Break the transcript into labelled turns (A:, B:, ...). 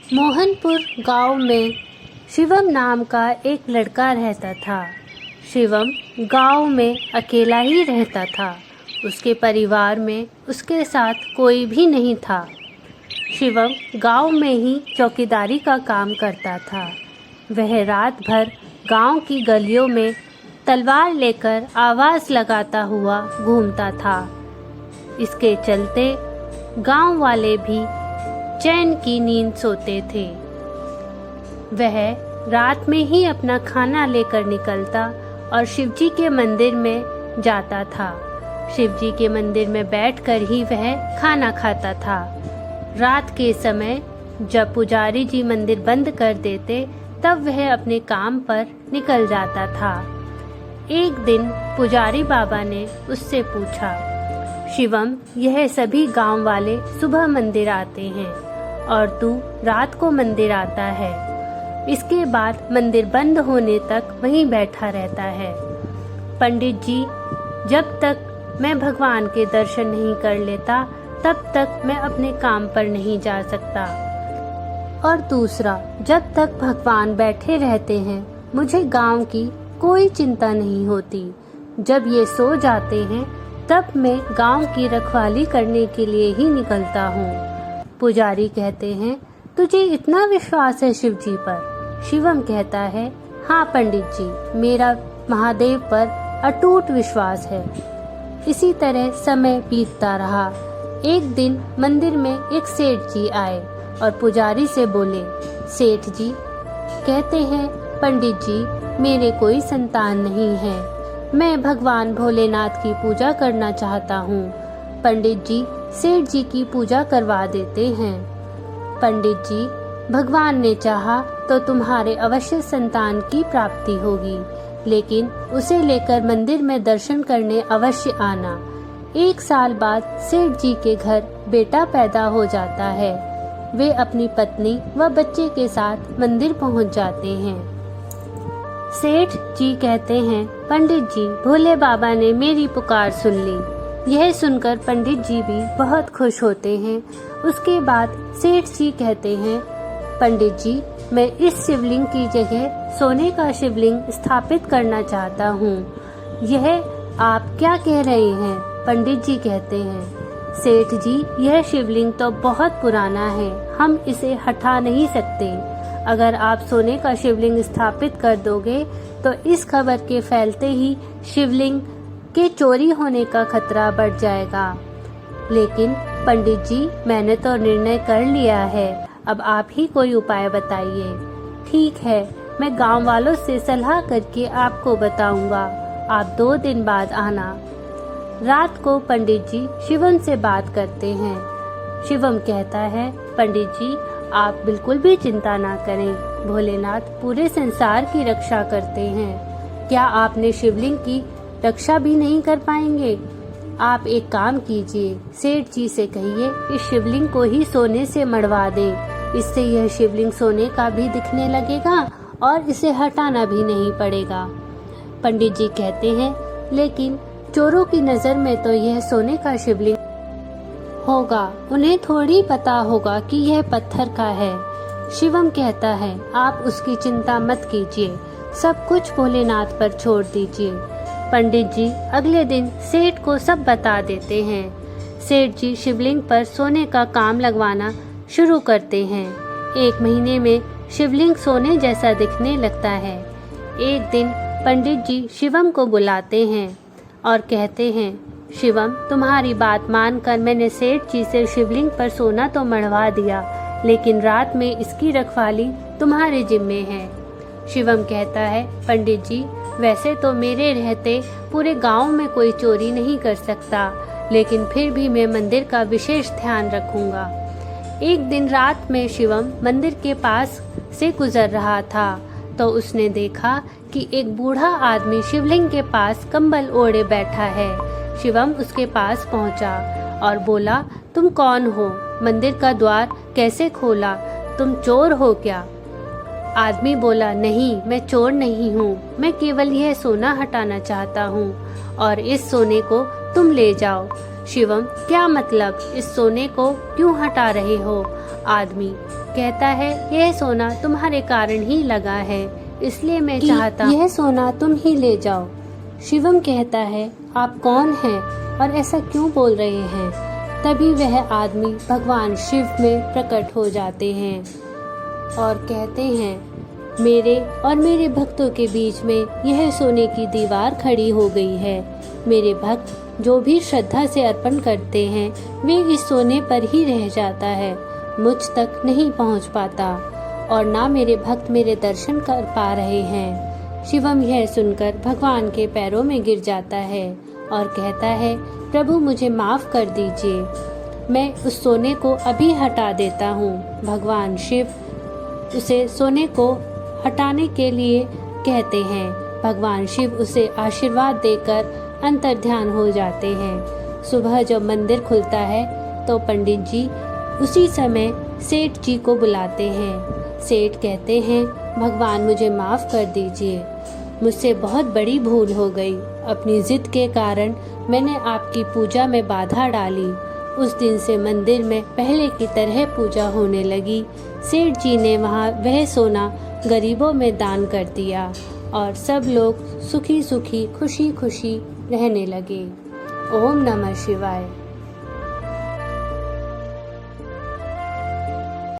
A: मोहनपुर गांव में शिवम नाम का एक लड़का रहता था। शिवम गांव में अकेला ही रहता था। उसके परिवार में उसके साथ कोई भी नहीं था। शिवम गांव में ही चौकीदारी का काम करता था। वह रात भर गांव की गलियों में तलवार लेकर आवाज़ लगाता हुआ घूमता था। इसके चलते गांव वाले भी चैन की नींद सोते थे। वह रात में ही अपना खाना लेकर निकलता और शिवजी के मंदिर में जाता था। शिवजी के मंदिर में बैठकर ही वह खाना खाता था। रात के समय जब पुजारी जी मंदिर बंद कर देते तब वह अपने काम पर निकल जाता था। एक दिन पुजारी बाबा ने उससे पूछा, शिवम, यह सभी गांव वाले सुबह मंदिर आते हैं और तू रात को मंदिर आता है। इसके बाद मंदिर बंद होने तक वहीं बैठा रहता है। पंडित जी, जब तक मैं भगवान के दर्शन नहीं कर लेता तब तक मैं अपने काम पर नहीं जा सकता। और दूसरा, जब तक भगवान बैठे रहते हैं मुझे गांव की कोई चिंता नहीं होती। जब ये सो जाते हैं तब मैं गांव की रखवाली करने के लिए ही निकलता हूँ। पुजारी कहते हैं, तुझे इतना विश्वास है शिव जी पर? शिवम कहता है, हाँ पंडित जी, मेरा महादेव पर अटूट विश्वास है। इसी तरह समय बीतता रहा। एक दिन मंदिर में एक सेठ जी आए और पुजारी से बोले, सेठ जी कहते हैं पंडित जी, मेरे कोई संतान नहीं है। मैं भगवान भोलेनाथ की पूजा करना चाहता हूँ। पंडित जी सेठ जी की पूजा करवा देते हैं। पंडित जी, भगवान ने चाहा तो तुम्हारे अवश्य संतान की प्राप्ति होगी, लेकिन उसे लेकर मंदिर में दर्शन करने अवश्य आना। 1 साल बाद सेठ जी के घर बेटा पैदा हो जाता है। वे अपनी पत्नी व बच्चे के साथ मंदिर पहुंच जाते हैं। सेठ जी कहते हैं, पंडित जी, भोले बाबा ने मेरी पुकार सुन ली। यह सुनकर पंडित जी भी बहुत खुश होते हैं। उसके बाद सेठ जी कहते हैं, पंडित जी, मैं इस शिवलिंग की जगह सोने का शिवलिंग स्थापित करना चाहता हूँ। यह आप क्या कह रहे हैं? पंडित जी कहते हैं, सेठ जी, यह शिवलिंग तो बहुत पुराना है, हम इसे हटा नहीं सकते। अगर आप सोने का शिवलिंग स्थापित कर दोगे तो इस खबर के फैलते ही शिवलिंग के चोरी होने का खतरा बढ़ जाएगा। लेकिन पंडित जी, मैंने तो निर्णय कर लिया है, अब आप ही कोई उपाय बताइए। ठीक है, मैं गांव वालों से सलाह करके आपको बताऊंगा। आप 2 दिन बाद आना। रात को पंडित जी शिवम से बात करते हैं। शिवम कहता है, पंडित जी, आप बिल्कुल भी चिंता ना करें, भोलेनाथ पूरे संसार की रक्षा करते हैं। क्या आपने शिवलिंग की रक्षा भी नहीं कर पाएंगे? आप एक काम कीजिए, सेठ जी से कहिए इस शिवलिंग को ही सोने से मढ़वा दें। इससे यह शिवलिंग सोने का भी दिखने लगेगा और इसे हटाना भी नहीं पड़ेगा। पंडित जी कहते हैं, लेकिन चोरों की नज़र में तो यह सोने का शिवलिंग होगा, उन्हें थोड़ी पता होगा कि यह पत्थर का है। शिवम कहता है, आप उसकी चिंता मत कीजिए, सब कुछ भोलेनाथ पर छोड़ दीजिए। पंडित जी अगले दिन सेठ को सब बता देते हैं। सेठ जी शिवलिंग पर सोने का काम लगवाना शुरू करते हैं। 1 महीने में शिवलिंग सोने जैसा दिखने लगता है। एक दिन पंडित जी शिवम को बुलाते हैं और कहते हैं, शिवम, तुम्हारी बात मानकर मैंने सेठ जी से शिवलिंग पर सोना तो मढ़वा दिया, लेकिन रात में इसकी रखवाली तुम्हारे जिम्मे है। शिवम कहता है, पंडित जी, वैसे तो मेरे रहते पूरे गांव में कोई चोरी नहीं कर सकता, लेकिन फिर भी मैं मंदिर का विशेष ध्यान रखूंगा। एक दिन रात में शिवम मंदिर के पास से गुजर रहा था तो उसने देखा कि एक बूढ़ा आदमी शिवलिंग के पास कंबल ओढ़े बैठा है। शिवम उसके पास पहुंचा और बोला, तुम कौन हो? मंदिर का द्वार कैसे खोला? तुम चोर हो क्या? आदमी बोला, नहीं, मैं चोर नहीं हूँ, मैं केवल यह सोना हटाना चाहता हूँ और इस सोने को तुम ले जाओ। शिवम, क्या मतलब? इस सोने को क्यों हटा रहे हो? आदमी, कहता है यह सोना तुम्हारे कारण ही लगा है, इसलिए मैं चाहता यह सोना तुम ही ले जाओ। शिवम कहता है आप कौन हैं और ऐसा क्यों बोल रहे हैं? तभी वह आदमी भगवान शिव में प्रकट हो जाते हैं और कहते हैं मेरे और मेरे भक्तों के बीच में यह सोने की दीवार खड़ी हो गई है। मेरे भक्त जो भी श्रद्धा से अर्पण करते हैं वे इस सोने पर ही रह जाता है, मुझ तक नहीं पहुंच पाता और ना मेरे भक्त मेरे दर्शन कर पा रहे हैं। शिवम यह सुनकर भगवान के पैरों में गिर जाता है और कहता है प्रभु मुझे माफ कर दीजिए, मैं उस सोने को अभी हटा देता हूँ। भगवान शिव उसे सोने को हटाने के लिए कहते हैं। भगवान शिव उसे आशीर्वाद देकर अंतर्ध्यान हो जाते हैं। सुबह जब मंदिर खुलता है तो पंडित जी उसी समय सेठ जी को बुलाते हैं। सेठ कहते हैं भगवान मुझे माफ कर दीजिए, मुझसे बहुत बड़ी भूल हो गई। अपनी जिद के कारण मैंने आपकी पूजा में बाधा डाली। उस दिन से मंदिर में पहले की तरह पूजा होने लगी। सेठ जी ने वहाँ वह सोना गरीबों में दान कर दिया और सब लोग सुखी सुखी खुशी खुशी रहने लगे। ओम नमः शिवाय।